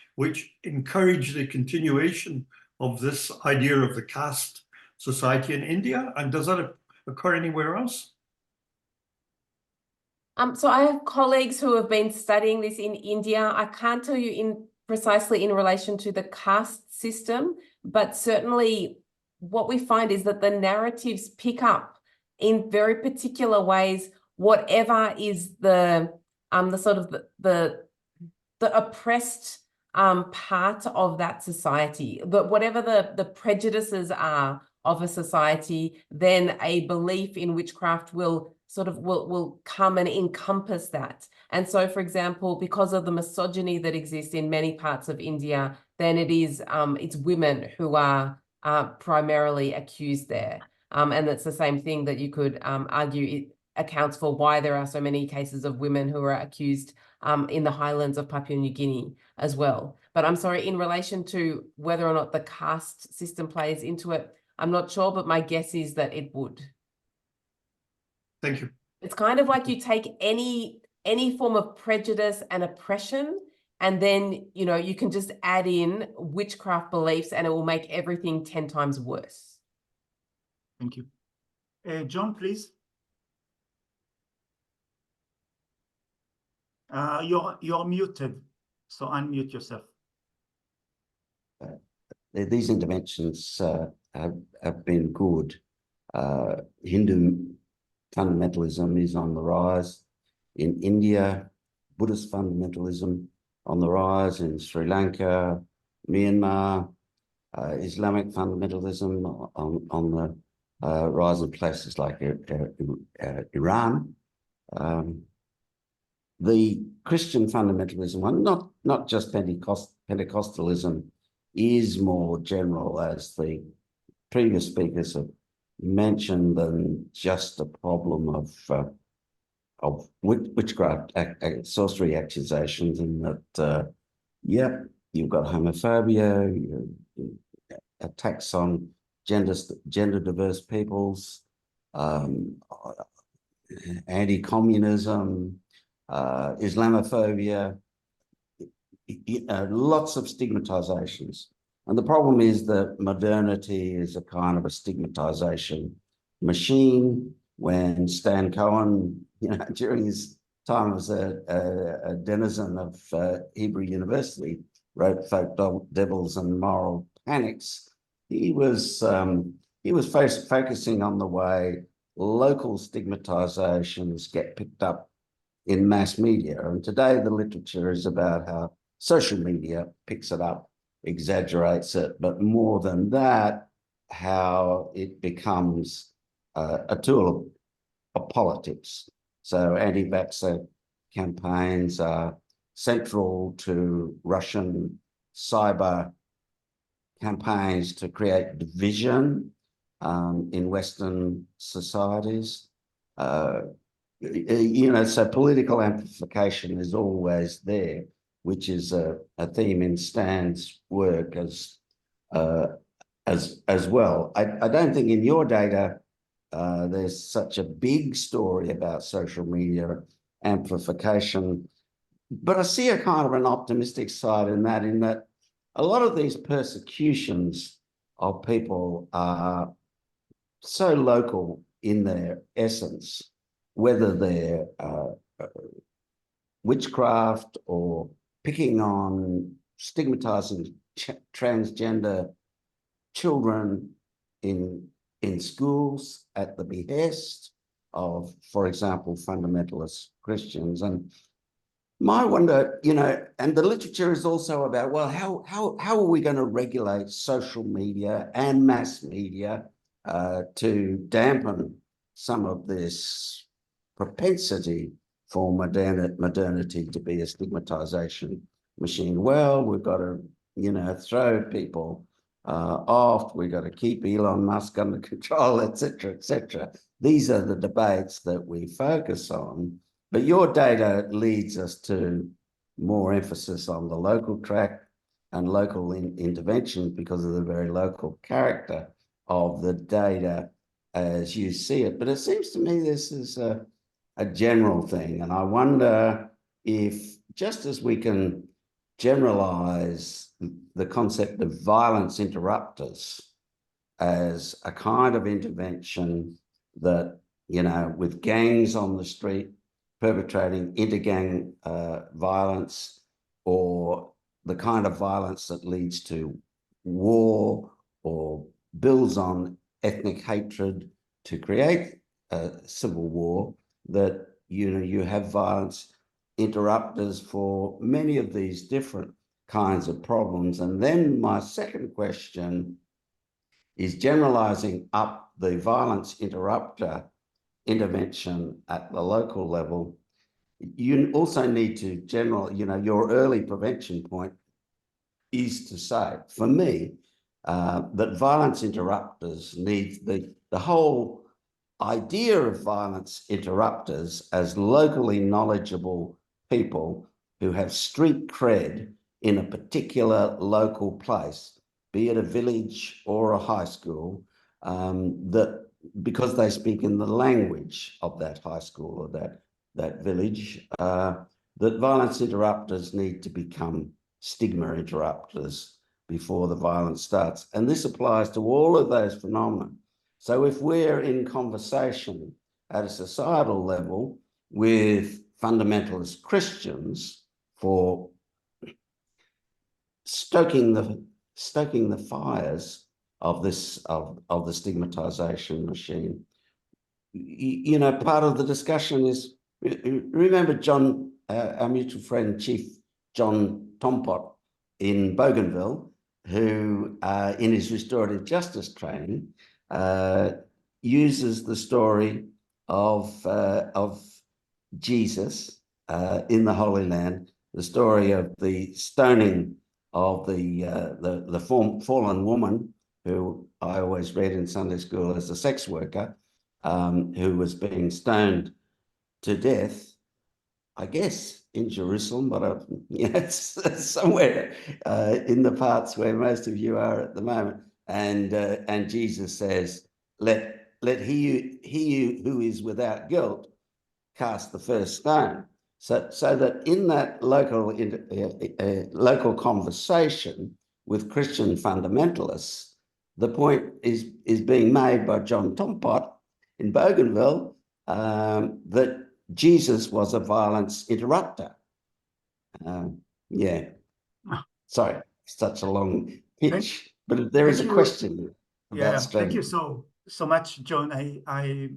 encourage the continuation of this idea of the caste society in India? And does that occur anywhere else? So I have colleagues who have been studying this in India. I can't tell you precisely in relation to the caste system, but certainly what we find is that the narratives pick up in very particular ways whatever is the sort of the oppressed part of that society, but whatever the prejudices are of a society, then a belief in witchcraft will come and encompass that. And so, for example, because of the misogyny that exists in many parts of India, then it's women who are primarily accused there. And that's the same thing that you could argue it accounts for why there are so many cases of women who are accused in the highlands of Papua New Guinea as well. But I'm sorry, in relation to whether or not the caste system plays into it, I'm not sure, but my guess is that it would. Thank you. It's kind of like you take any form of prejudice and oppression, and then, you can just add in witchcraft beliefs and it will make everything 10 times worse. Thank you. John, please. You're muted, so unmute yourself. These interventions have been good. Hindu fundamentalism is on the rise in India, Buddhist fundamentalism on the rise in Sri Lanka, Myanmar, Islamic fundamentalism on the rise in places like Iran. The Christian fundamentalism one, not just Pentecostalism, is more general, as the previous speakers have mentioned, than just a problem of witchcraft, sorcery accusations, in that, you've got homophobia, attacks on gender diverse peoples, anti-communism, Islamophobia, lots of stigmatizations. And the problem is that modernity is a kind of a stigmatization machine. When Stan Cohen, during his time as a denizen of Hebrew University, wrote Folk Devils and Moral Panics, he was focusing on the way local stigmatizations get picked up in mass media. And today the literature is about how social media picks it up, exaggerates it, but more than that, how it becomes a tool of politics. So anti-vaxxer campaigns are central to Russian cyber campaigns to create division in Western societies. So political amplification is always there, which is a theme in Stan's work as well. I don't think in your data there's such a big story about social media amplification, but I see a kind of an optimistic side in that a lot of these persecutions of people are so local in their essence, whether they're witchcraft or picking on stigmatizing transgender children in schools at the behest of, for example, fundamentalist Christians. And my wonder, you know, and the literature is also about, well, how are we going to regulate social media and mass media to dampen some of this propensity for modernity to be a stigmatization machine? Well, we've got to, you know, throw people off. We've got to keep Elon Musk under control, etc., etc. These are the debates that we focus on. But your data leads us to more emphasis on the local track and local intervention because of the very local character of the data as you see it. But it seems to me this is a general thing. And I wonder if, just as we can generalize the concept of violence interrupters as a kind of intervention that, you know, with gangs on the street perpetrating intergang violence, or the kind of violence that leads to war or builds on ethnic hatred to create a civil war, that, you know, you have violence interrupters for many of these different kinds of problems. And then my second question is generalizing up the violence interrupter intervention at the local level. You also need to you know, your early prevention point is to say, for me, that violence interrupters need the whole idea of violence interrupters as locally knowledgeable people who have street cred in a particular local place, be it a village or a high school, that because they speak in the language of that high school or that village, that violence interrupters need to become stigma interrupters before the violence starts. And this applies to all of those phenomena. So if we're in conversation at a societal level with fundamentalist Christians for stoking the fires of this of the stigmatization machine, you know, part of the discussion is, remember John, our mutual friend, Chief John Tompot in Bougainville, who in his restorative justice training uses the story of Jesus in the Holy Land, the story of the stoning of the fallen woman, who I always read in Sunday school as a sex worker, who was being stoned to death, I guess in Jerusalem, but you know, it's somewhere in the parts where most of you are at the moment. And Jesus says, let he who is without guilt cast the first stone. So that in that local conversation with Christian fundamentalists, the point is being made by John Tompot in Bougainville that Jesus was a violence interrupter. Yeah, sorry, such a long pitch, but there is a question about strategy. Thank you so much, John. I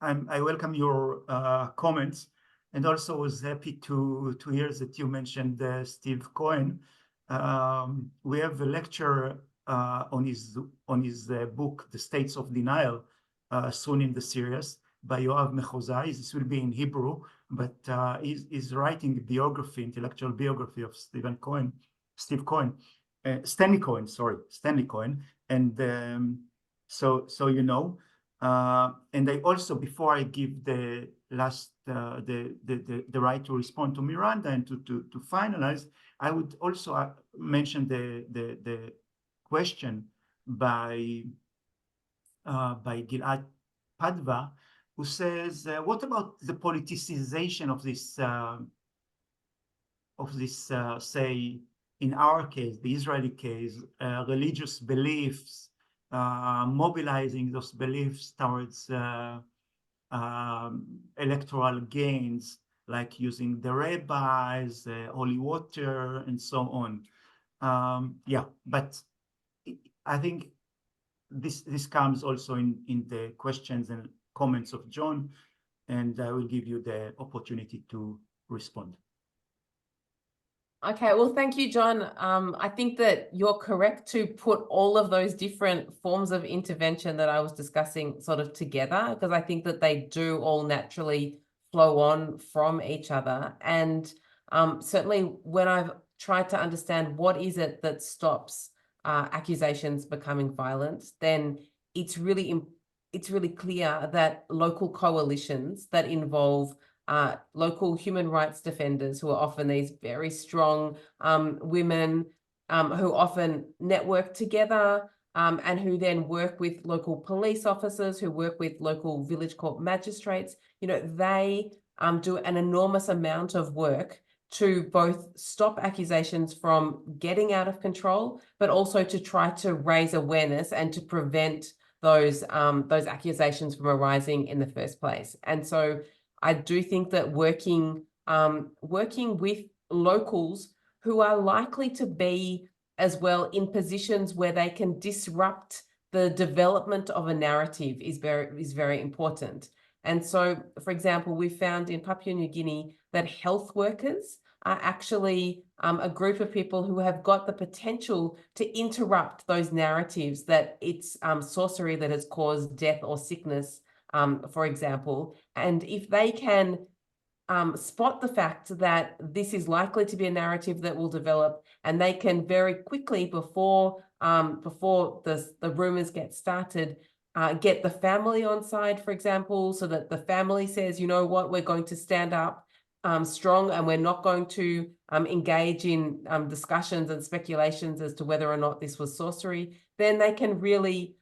welcome your comments, and also was happy to hear that you mentioned Steve Cohen. We have a lecture on his book, The States of Denial, soon in the series by Yoav Mechozai. This will be in Hebrew, but he's writing biography, intellectual biography of Stanley Cohen, and so you know. And I also, before I give the last the right to respond to Miranda and to finalize, I would also mention the question by Gilad Padva, who says, what about the politicization of this say, in our case, the Israeli case, religious beliefs, mobilizing those beliefs towards electoral gains, like using the rabbis, holy water, and so on. Yeah, but I think this comes also in the questions and comments of John, and I will give you the opportunity to respond. Okay, well, thank you, John. I think that you're correct to put all of those different forms of intervention that I was discussing sort of together, because I think that they do all naturally flow on from each other. And certainly when I've tried to understand what is it that stops accusations becoming violent, then it's really clear that local coalitions that involve local human rights defenders, who are often these very strong women who often network together and who then work with local police officers, who work with local village court magistrates. You know, they do an enormous amount of work to both stop accusations from getting out of control, but also to try to raise awareness and to prevent those accusations from arising in the first place. And so I do think that working with locals who are likely to be as well in positions where they can disrupt the development of a narrative is very important. And so, for example, we found in Papua New Guinea that health workers are actually a group of people who have got the potential to interrupt those narratives that it's sorcery that has caused death or sickness, for example. And if they can spot the fact that this is likely to be a narrative that will develop, and they can very quickly, before the rumors get started, get the family on side, for example, so that the family says, you know what, we're going to stand up strong, and we're not going to engage in discussions and speculations as to whether or not this was sorcery, then they can really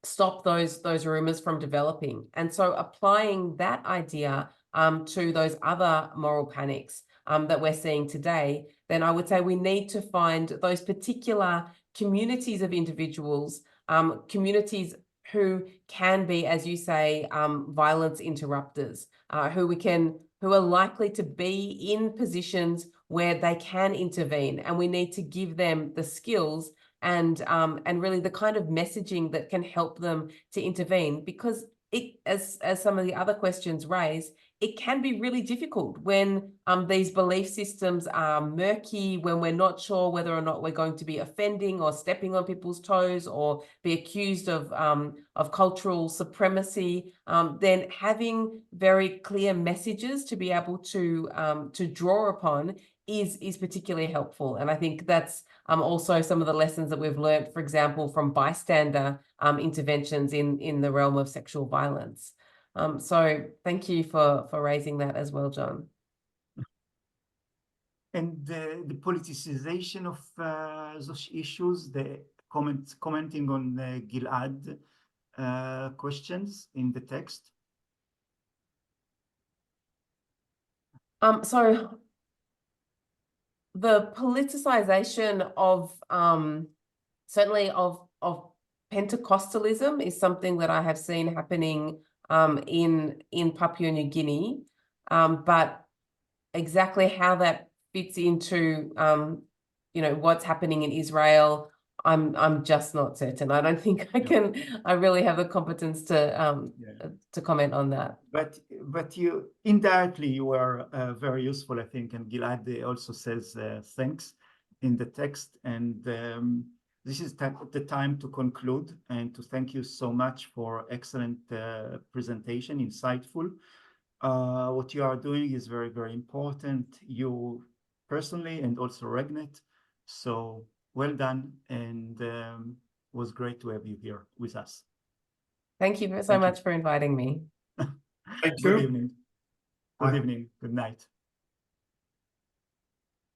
stop those rumors from developing. And so applying that idea to those other moral panics that we're seeing today, then I would say we need to find those particular communities of individuals, communities who can be, as you say, violence interrupters, who are likely to be in positions where they can intervene, and we need to give them the skills and really the kind of messaging that can help them to intervene, because as some of the other questions raise, it can be really difficult when these belief systems are murky, when we're not sure whether or not we're going to be offending or stepping on people's toes or be accused of cultural supremacy. Then having very clear messages to be able to draw upon is particularly helpful. And I think that's also some of the lessons that we've learned, for example, from bystander interventions in the realm of sexual violence. So thank you for raising that as well, John. And the politicization of those issues, the commenting on Gilad questions in the text. So the politicization of certainly of Pentecostalism is something that I have seen happening in Papua New Guinea, but exactly how that fits into what's happening in Israel, I'm just not certain. I don't think I really have the competence to comment on that. But you indirectly you are very useful, I think, and Gilad also says thanks in the text, and this is the time to conclude and to thank you so much for excellent presentation, insightful. What you are doing is very, very important, you personally and also Regnet. So well done, and was great to have you here with us. Thank you so much for inviting me. Thank you. Good evening. Good evening. Good night.